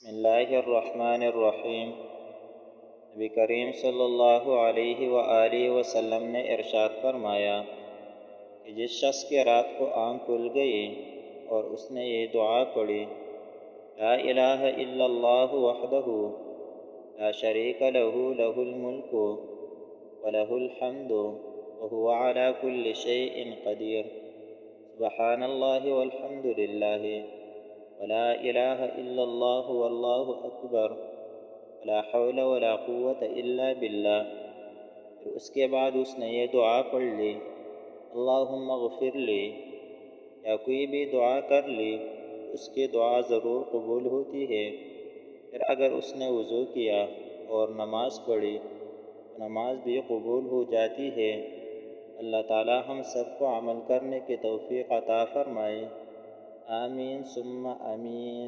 بسم اللہ الرحمن الرحیم۔ نبی کریم صلی اللہ علیہ وآلہ وسلم نے ارشاد فرمایا کہ جس شخص کے رات کو آنکھ کھل گئی اور اس نے یہ دعا پڑھی، لا الہ الا اللہ وحدہ لا شریک لہ لہ الملک ولہ الحمد وہو علی کل شیء قدیر، سبحان اللہ والحمد للہ ولا الہ الا اللہ واللہ اکبر ولا حول ولا قوة الا باللہ۔ پھر اس کے بعد اس نے یہ دعا پڑھ لی، اللہم اغفر لی، یا کوئی بھی دعا کر لی اس کی دعا ضرور قبول ہوتی ہے۔ پھر اگر اس نے وضو کیا اور نماز پڑھی تو نماز بھی قبول ہو جاتی ہے۔ اللہ تعالی ہم سب کو عمل کرنے کی توفیق عطا فرمائے، آمین ثم آمین۔